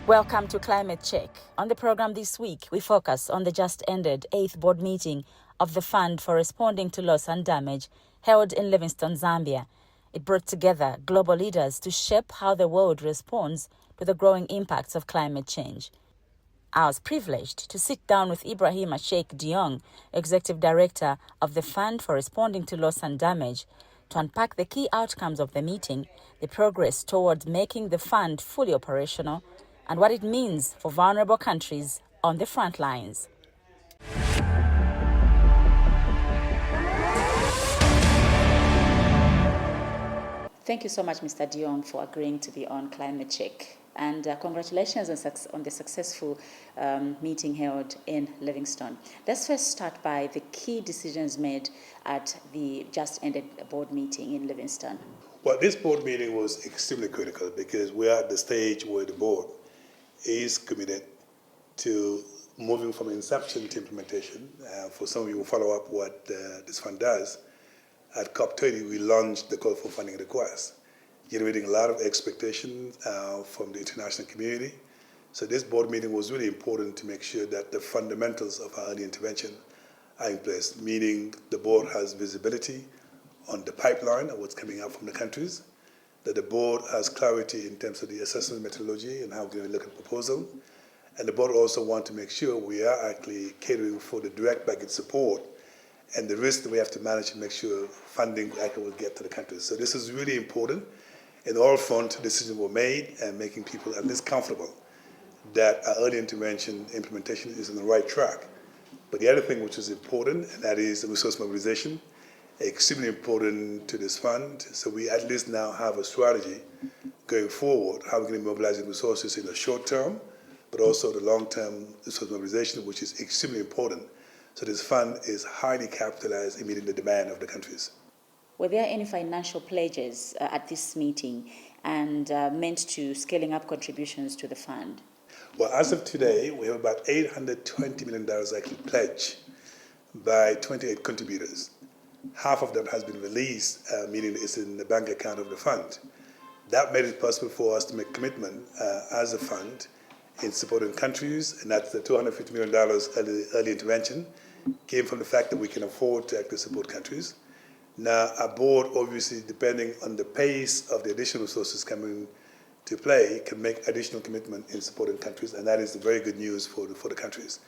Welcome to Climate Check. On the program this week, we focus on the just-ended 8th board meeting of the Fund for Responding to Loss and Damage held in Livingstone, Zambia. It brought together global leaders to shape how the world responds to the growing impacts of climate change. I was privileged to sit down with Ibrahima Cheikh Doing, Executive Director of the Fund for Responding to Loss and Damage, to unpack the key outcomes of the meeting, the progress towards making the fund fully operational, and what it means for vulnerable countries on the front lines. Thank you so much, Mr. Doing, for agreeing to be on Climate Check. And congratulations on the successful meeting held in Livingstone. Let's first start by the key decisions made at the just-ended board meeting in Livingstone. Well, this board meeting was extremely critical because we are at the stage where the board is committed to moving from inception to implementation. For some of you who follow up what this fund does, at COP30 we launched the call for funding request, generating a lot of expectations from the international community. So this board meeting was really important to make sure that the fundamentals of our early intervention are in place, meaning the board has visibility on the pipeline of what's coming out from the countries, that the board has clarity in terms of the assessment methodology and how we're going to look at the proposal. And the board also wants to make sure we are actually catering for the direct budget support and the risk that we have to manage to make sure funding actually will get to the countries. So this is really important. In all front, decisions were made and making people at least comfortable that our early intervention implementation is on the right track. But the other thing which is important, and that is resource mobilization, extremely important to this fund. So we at least now have a strategy going forward, how we're going to be mobilizing resources in the short term, but also the long-term resource mobilization, which is extremely important. So this fund is highly capitalized in meeting the demand of the countries. Were there any financial pledges at this meeting and meant to scaling up contributions to the fund? Well, as of today, we have about $820 million actually pledged by 28 contributors. Half of them has been released, meaning it's in the bank account of the fund. That made it possible for us to make commitment as a fund in supporting countries, and that's the $250 million early intervention came from the fact that we can afford to actually support countries. Now, our board, obviously, depending on the pace of the additional resources coming to play, can make additional commitment in supporting countries, and that is very good news for the countries.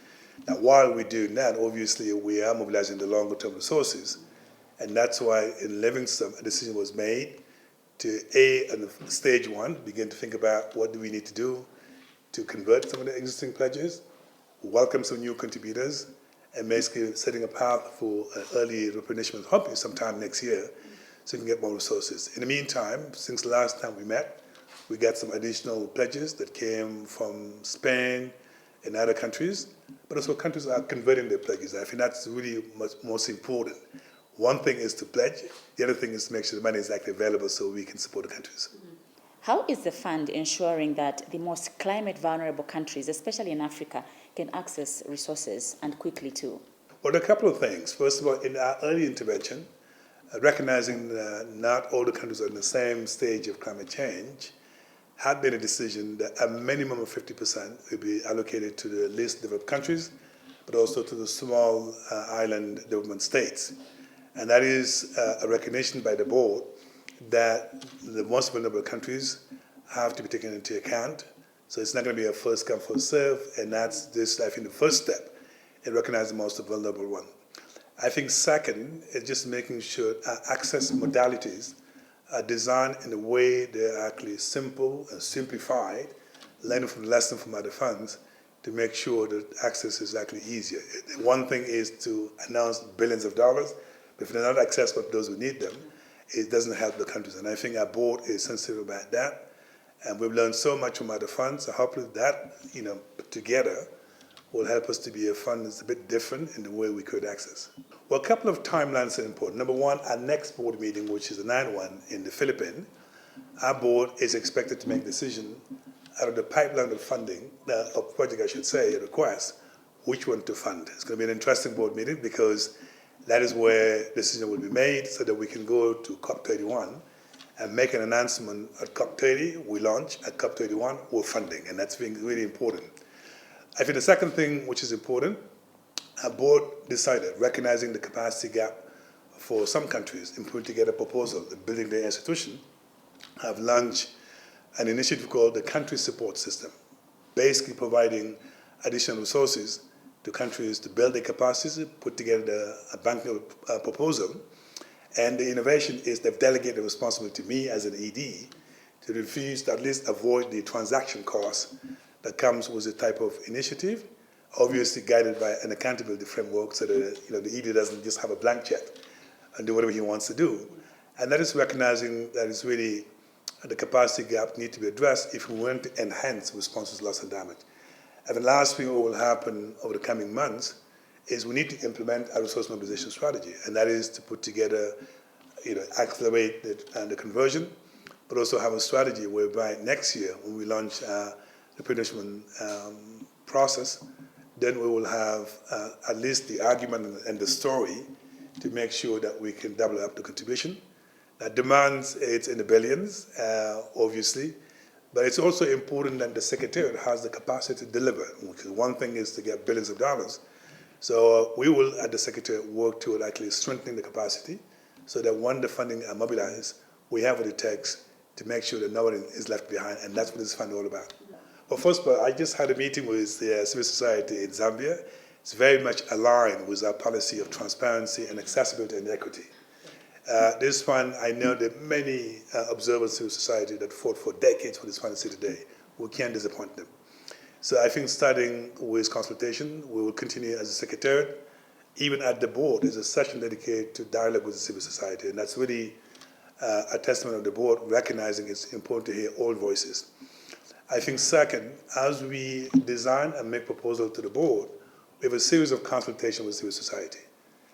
Now, while we do that, obviously, we are mobilizing the longer-term resources, and that's why in Livingstone, a decision was made to, on stage one, begin to think about what do we need to do to convert some of the existing pledges, welcome some new contributors, and basically setting a path for early replenishment, hopefully sometime next year, so we can get more resources. In the meantime, since the last time we met, we got some additional pledges that came from Spain and other countries, but also countries are converting their pledges. I think that's really most important. One thing is to pledge, the other thing is to make sure the money is actually available so we can support the countries. How is the fund ensuring that the most climate vulnerable countries, especially in Africa, can access resources and quickly too? Well, there are a couple of things. First of all, in our early intervention, recognizing that not all the countries are in the same stage of climate change, had been a decision that a minimum of 50% will be allocated to the least developed countries, but also to the small island development states. And that is a recognition by the board that the most vulnerable countries have to be taken into account. So it's not going to be a first come, first serve, and that's this, I think, the first step in recognizing the most vulnerable one. I think second is just making sure our access modalities are designed in a way they're actually simple and simplified, learning from the lesson from other funds to make sure that access is actually easier. One thing is to announce billions of dollars, but if they're not accessible to those who need them, it doesn't help the countries. And I think our board is sensitive about that. And we've learned so much from other funds, so hopefully that, put together will help us to be a fund that's a bit different in the way we could access. Well, a couple of timelines are important. Number one, our next board meeting, which is the 9th one in the Philippines, our board is expected to make a decision out of the pipeline of funding, of project I should say, a request, which one to fund. It's going to be an interesting board meeting because that is where decision will be made so that we can go to COP31 and make an announcement at COP30, we launch, at COP31, we're funding, and that's being really important. I think the second thing which is important, our board decided, recognizing the capacity gap for some countries in putting together a proposal, the building their institution, have launched an initiative called the Country Support System, basically providing additional resources to countries to build their capacity, put together a banking proposal. And the innovation is they've delegated the responsibility to me as an ED to refuse to at least avoid the transaction costs that comes with a type of initiative, obviously guided by an accountability framework so that the ED doesn't just have a blank check and do whatever he wants to do. And that is recognizing that it's really the capacity gap need to be addressed if we want to enhance responses to loss and damage. And the last thing that will happen over the coming months is we need to implement a resource mobilization strategy, and that is to put together, accelerate the conversion, but also have a strategy whereby next year, when we launch the replenishment process, then we will have at least the argument and the story to make sure that we can double up the contribution. That demands it's in the billions, obviously, but it's also important that the Secretariat has the capacity to deliver, because one thing is to get billions of dollars. So we will, at the Secretariat, work toward actually strengthening the capacity so that when the funding are mobilized, we have what it takes to make sure that no one is left behind, and that's what this fund is all about. Well, first of all, I just had a meeting with the civil society in Zambia. It's very much aligned with our policy of transparency and accessibility and equity. This fund, I know that many observers of civil society that fought for decades for this fund to see today, we can't disappoint them. So I think starting with consultation, we will continue as a Secretariat. Even at the board, there's a session dedicated to dialogue with the civil society, and that's really a testament of the board recognizing it's important to hear all voices. I think second, as we design and make proposals to the board, we have a series of consultations with civil society.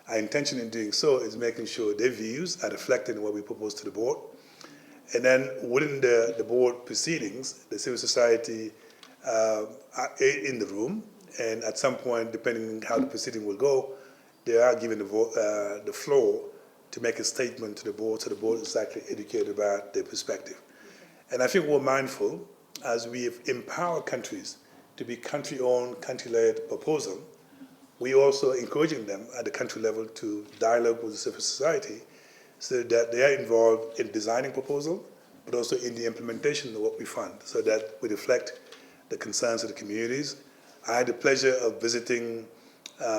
Our intention in doing so is making sure their views are reflected in what we propose to the board. And then within the board proceedings, the civil society are in the room, and at some point, depending on how the proceeding will go, they are given the floor to make a statement to the board, so the board is actually educated about their perspective. And I think we're mindful, as we have empowered countries to be country-owned, country-led proposal, we also encouraging them at the country level to dialogue with the civil society so that they are involved in designing proposal, but also in the implementation of what we fund, so that we reflect the concerns of the communities. I had the pleasure of visiting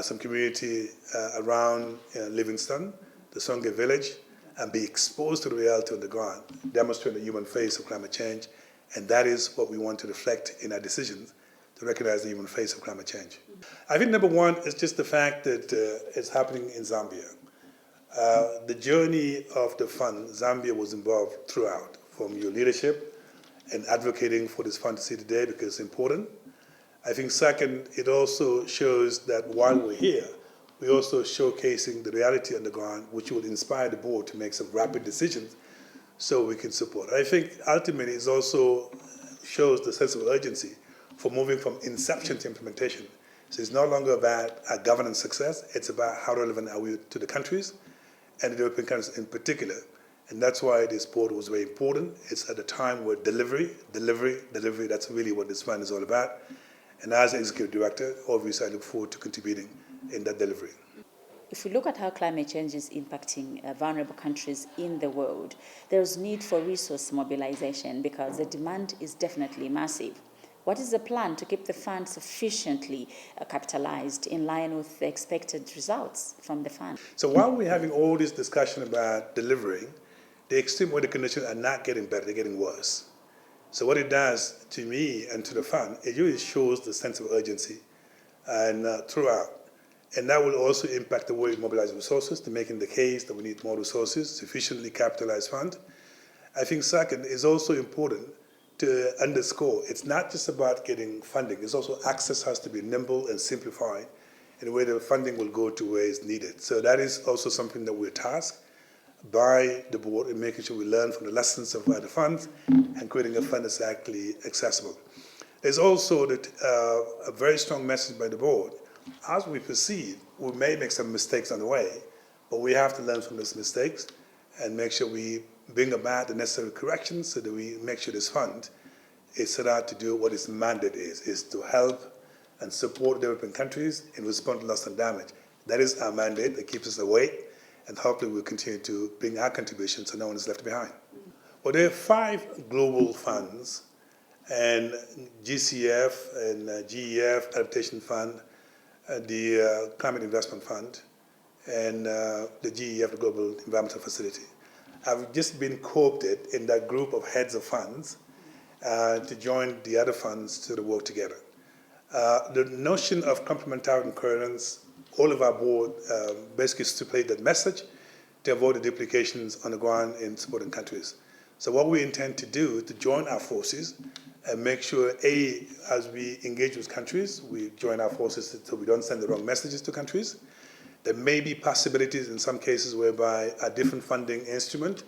some community around Livingston, the Songe village, and be exposed to the reality on the ground, demonstrating the human face of climate change, and that is what we want to reflect in our decisions, to recognize the human face of climate change. I think number one is just the fact that it's happening in Zambia. The journey of the fund, Zambia was involved throughout, from your leadership and advocating for this fund to see today because it's important. I think second, it also shows that while we're here, we're also showcasing the reality on the ground, which will inspire the board to make some rapid decisions so we can support. I think ultimately it also shows the sense of urgency for moving from inception to implementation. So it's no longer about our governance success, it's about how relevant are we to the countries, and the European countries in particular. And that's why this board was very important. It's at a time where delivery, that's really what this fund is all about. And as Executive Director, obviously I look forward to contributing in that delivery. If we look at how climate change is impacting vulnerable countries in the world, there's need for resource mobilization because the demand is definitely massive. What is the plan to keep the fund sufficiently capitalized in line with the expected results from the fund? So while we're having all this discussion about delivering, the extreme weather conditions are not getting better, they're getting worse. So what it does to me and to the fund, it really shows the sense of urgency and throughout. And that will also impact the way we mobilize resources to making the case that we need more resources, sufficiently capitalized fund. I think second is also important to underscore, it's not just about getting funding, it's also access has to be nimble and simplified in a way that funding will go to where it's needed. So that is also something that we're tasked by the board in making sure we learn from the lessons of other funds and creating a fund that's actually accessible. There's also a very strong message by the board. As we proceed, we may make some mistakes on the way, but we have to learn from those mistakes and make sure we bring about the necessary corrections so that we make sure this fund is set out to do what its mandate is to help and support developing countries in response to loss and damage. That is our mandate that keeps us awake, and hopefully we'll continue to bring our contribution so no one is left behind. Well, there are 5 global funds, and GCF and GEF, Adaptation Fund, the Climate Investment Fund, and the GEF, the Global Environmental Facility. I've just been co-opted in that group of heads of funds to join the other funds to work together. The notion of complementarity and coherence, all of our board basically stipulate that message to avoid the duplications on the ground in supporting countries. So what we intend to do is to join our forces and make sure, A, as we engage with countries, we join our forces so we don't send the wrong messages to countries. There may be possibilities in some cases whereby a different funding instrument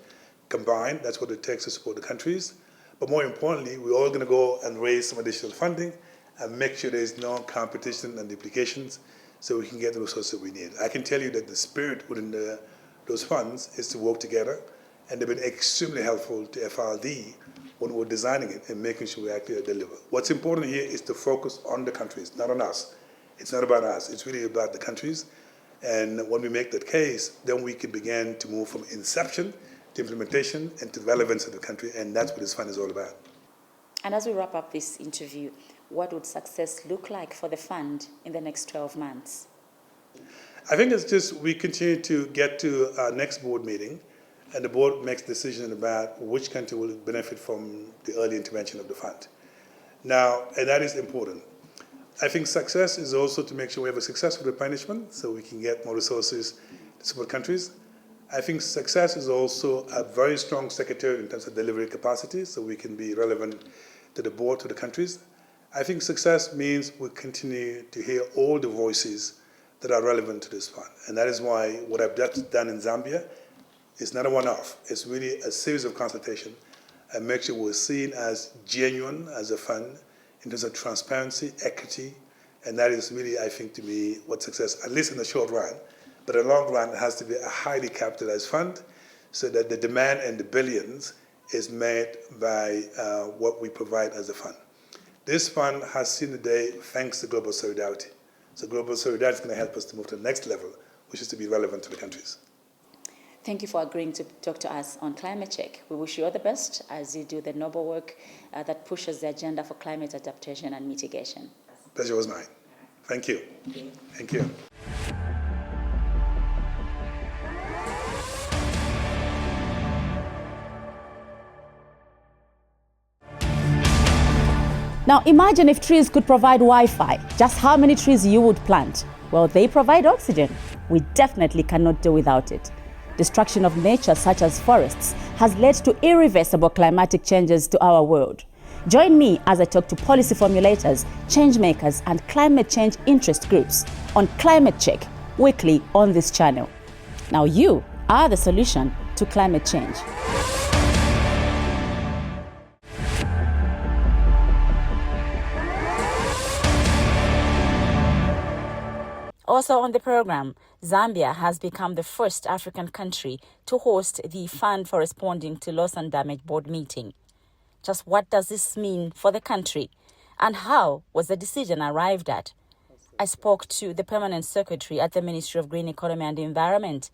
combined, that's what it takes to support the countries. But more importantly, we're all going to go and raise some additional funding and make sure there's no competition and duplications so we can get the resources we need. I can tell you that the spirit within those funds is to work together, and they've been extremely helpful to FRD when we're designing it and making sure we actually deliver. What's important here is to focus on the countries, not on us. It's not about us, it's really about the countries. And when we make that case, then we can begin to move from inception to implementation and to relevance of the country, and that's what this fund is all about. And as we wrap up this interview, what would success look like for the fund in the next 12 months? I think it's just we continue to get to our next board meeting, and the board makes a decision about which country will benefit from the early intervention of the fund. Now, and that is important. I think success is also to make sure we have a successful replenishment so we can get more resources to support countries. I think success is also a very strong secretariat in terms of delivery capacity so we can be relevant to the board, to the countries. I think success means we continue to hear all the voices that are relevant to this fund. And that is why what I've done in Zambia is not a one-off. It's really a series of consultation and make sure we're seen as genuine as a fund in terms of transparency, equity, and that is really, I think, to me, what success, at least in the short run, but in the long run, it has to be a highly capitalized fund so that the demand and the billions is made by what we provide as a fund. This fund has seen the day thanks to global solidarity. So global solidarity is going to help us to move to the next level, which is to be relevant to the countries. Thank you for agreeing to talk to us on Climate Check. We wish you all the best as you do the noble work that pushes the agenda for climate adaptation and mitigation. Pleasure was mine. Thank you. Thank you. Now imagine if trees could provide Wi-Fi. Just how many trees you would plant? Well, they provide oxygen. We definitely cannot do without it. Destruction of nature, such as forests, has led to irreversible climatic changes to our world. Join me as I talk to policy formulators, change makers, and climate change interest groups on Climate Check, weekly on this channel. Now you are the solution to climate change. Also on the program, Zambia has become the first African country to host the Fund for Responding to Loss and Damage board meeting. Just what does this mean for the country? And how was the decision arrived at? I spoke to the Permanent Secretary at the Ministry of Green Economy and Environment,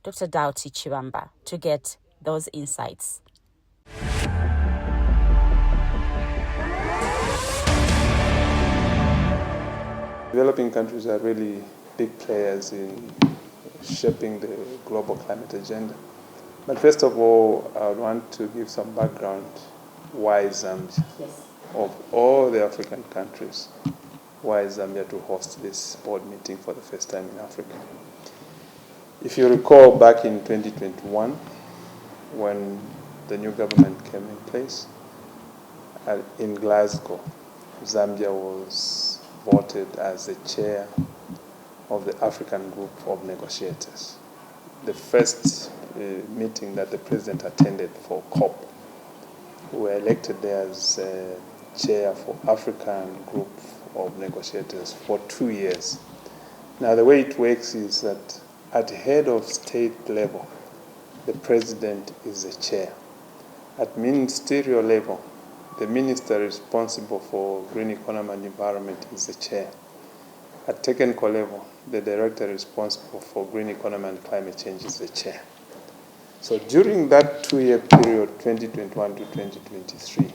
Dr. Dauti Chibamba, to get those insights. Developing countries are really big players in shaping the global climate agenda. But first of all, I would want to give some background why Zambia. Yes. Of all the African countries, why Zambia to host this board meeting for the first time in Africa. If you recall back in 2021, when the new government came in place, in Glasgow, Zambia was voted as the chair of the African Group of Negotiators. The first meeting that the president attended for COP. We were elected there as chair for African Group of Negotiators for 2 years. Now the way it works is that at head of state level, the president is the chair. At ministerial level, the minister responsible for green economy and environment is the chair. At technical level, the director responsible for green economy and climate change is the chair. So during that 2-year period, 2021 to 2023,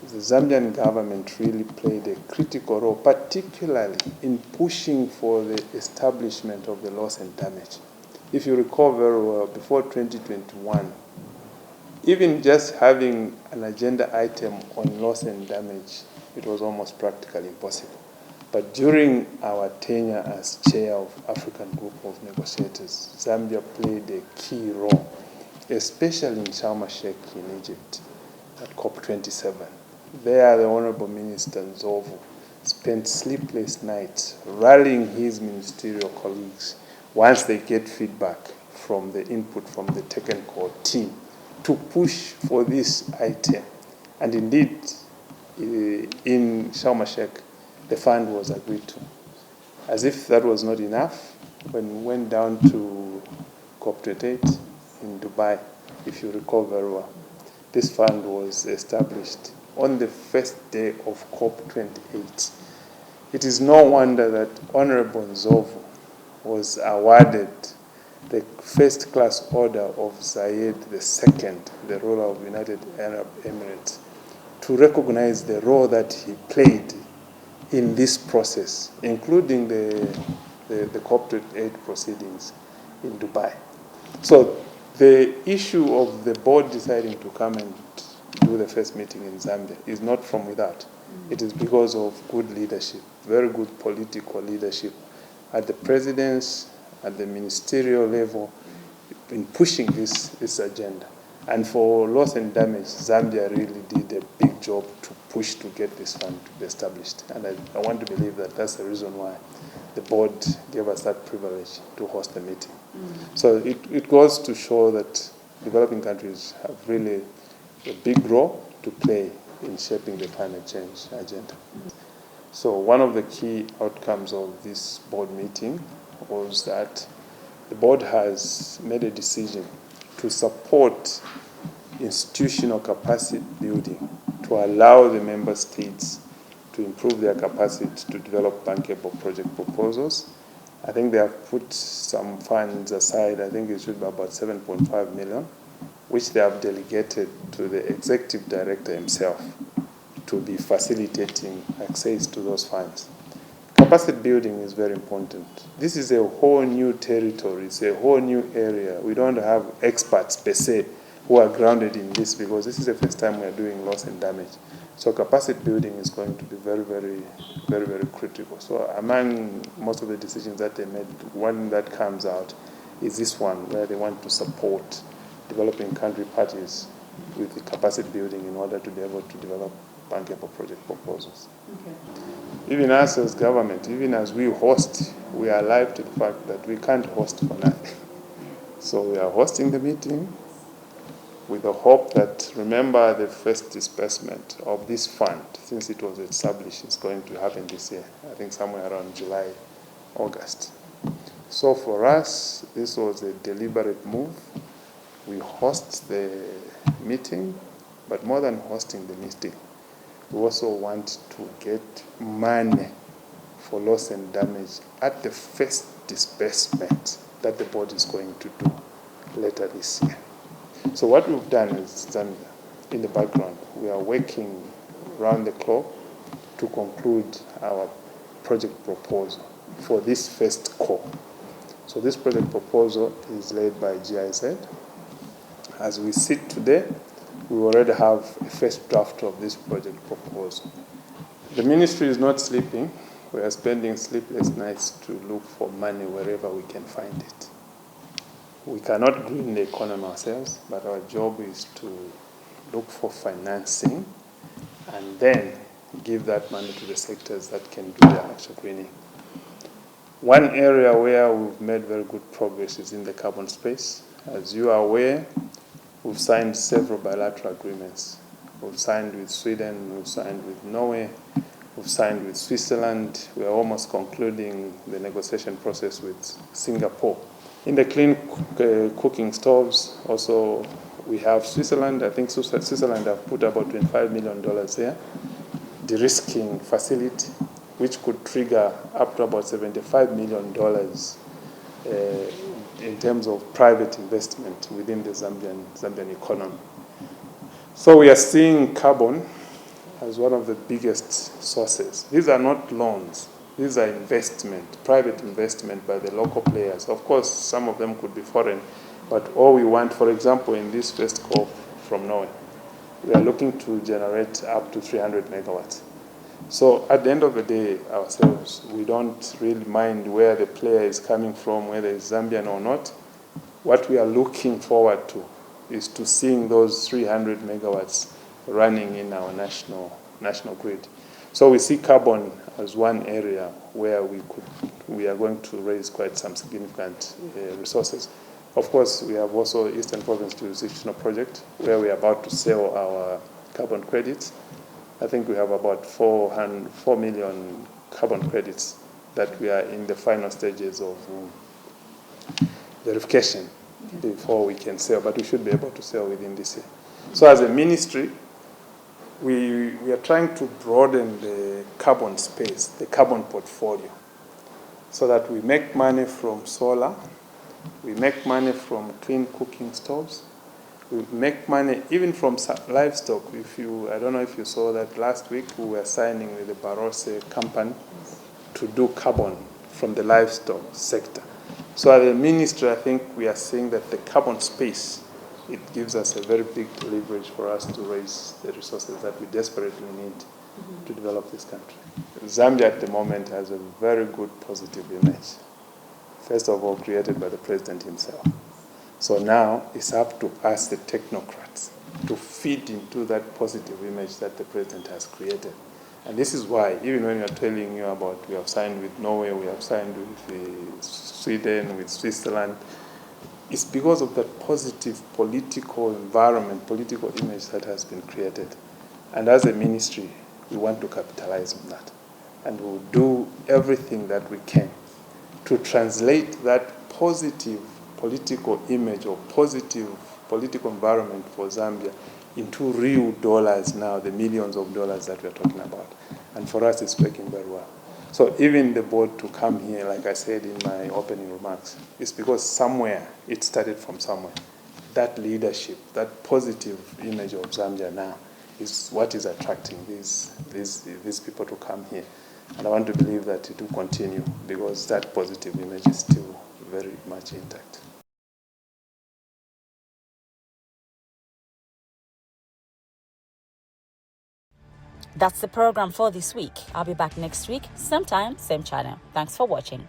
the Zambian government really played a critical role, particularly in pushing for the establishment of the loss and damage. If you recall very well, before 2021, even just having an agenda item on loss and damage, it was almost practically impossible. But during our tenure as chair of African Group of Negotiators, Zambia played a key role, especially in Sharm el-Sheikh in Egypt at COP27. There, the Honorable Minister Nzovu spent sleepless nights rallying his ministerial colleagues once they get feedback from the input from the technical team to push for this item. And indeed, in Sharm el-Sheikh, the fund was agreed to. As if that was not enough, when we went down to COP28 in Dubai, if you recall very well, this fund was established on the first day of COP28. It is no wonder that Honorable Nzovu was awarded the First Class Order of Zayed II, the ruler of United Arab Emirates, to recognize the role that he played in this process, including the COP28 proceedings in Dubai. So the issue of the board deciding to come and do the first meeting in Zambia is not from without. It is because of good leadership, very good political leadership at the president's, at the ministerial level, in pushing this agenda. And for loss and damage, Zambia really did a big job to push to get this fund established. And I want to believe that that's the reason why the board gave us that privilege to host the meeting. So it goes to show that developing countries have really a big role to play in shaping the climate change agenda. So one of the key outcomes of this board meeting was that the board has made a decision to support institutional capacity building to allow the member states to improve their capacity to develop bankable project proposals. I think they have put some funds aside. I think it should be about 7.5 million, which they have delegated to the executive director himself to be facilitating access to those funds. Capacity building is very important. This is a whole new territory. It's a whole new area. We don't have experts per se who are grounded in this because this is the first time we are doing loss and damage. So capacity building is going to be very, very, very, very critical. So among most of the decisions that they made, one that comes out is this one where they want to support developing country parties with the capacity building in order to be able to develop bankable project proposals. Okay. Even us as government, even as we host, we are alive to the fact that we can't host for nothing. So we are hosting the meeting with the hope that, remember, the first disbursement of this fund, since it was established, is going to happen this year. I think somewhere around July, August. So for us, this was a deliberate move. We host the meeting, but more than hosting the meeting, we also want to get money for loss and damage at the first disbursement that the board is going to do later this year. So what we've done is, Zambia, in the background, we are working round the clock to conclude our project proposal for this first call. So this project proposal is led by GIZ. As we sit today, we already have a first draft of this project proposal. The ministry is not sleeping. We are spending sleepless nights to look for money wherever we can find it. We cannot green the economy ourselves, but our job is to look for financing and then give that money to the sectors that can do the actual greening. One area where we've made very good progress is in the carbon space. As you are aware, we've signed several bilateral agreements. We've signed with Sweden, we've signed with Norway, we've signed with Switzerland. We are almost concluding the negotiation process with Singapore. In the clean cooking stoves, also we have Switzerland. I think Switzerland have put about $25 million there. De-risking facility, which could trigger up to about $75 million in terms of private investment within the Zambian economy. So we are seeing carbon as one of the biggest sources. These are not loans. These are investment, private investment by the local players. Of course, some of them could be foreign, but all we want, for example, in this first call from Norway, we are looking to generate up to 300 megawatts. So at the end of the day, ourselves, we don't really mind where the player is coming from, whether it's Zambian or not. What we are looking forward to is to seeing those 300 megawatts running in our national grid. So we see carbon as one area where we are going to raise quite some significant resources. Of course, we have also Eastern Province Jurisdictional Project, where we are about to sell our carbon credits. I think we have about 4 million carbon credits that we are in the final stages of verification before we can sell, but we should be able to sell within this year. So as a ministry, we are trying to broaden the carbon space, the carbon portfolio, so that we make money from solar, we make money from clean cooking stoves, we make money even from livestock. I don't know if you saw that last week, we were signing with the Barose company to do carbon from the livestock sector. So as a ministry, I think we are seeing that the carbon space, it gives us a very big leverage for us to raise the resources that we desperately need to develop this country. Zambia at the moment has a very good positive image. First of all, created by the president himself. So now it's up to us, the technocrats, to feed into that positive image that the president has created. And this is why, even when we are telling you about, we have signed with Norway, we have signed with Sweden, with Switzerland, it's because of that positive political environment, political image that has been created. And as a ministry, we want to capitalize on that. And we'll do everything that we can to translate that positive political image or positive political environment for Zambia into real dollars now, the millions of dollars that we're talking about. And for us, it's working very well. So even the board to come here, like I said in my opening remarks, is because somewhere, it started from somewhere. That leadership, that positive image of Zambia now is what is attracting these people to come here. And I want to believe that it will continue because that positive image is still very much intact. That's the program for this week. I'll be back next week, same time, same channel. Thanks for watching.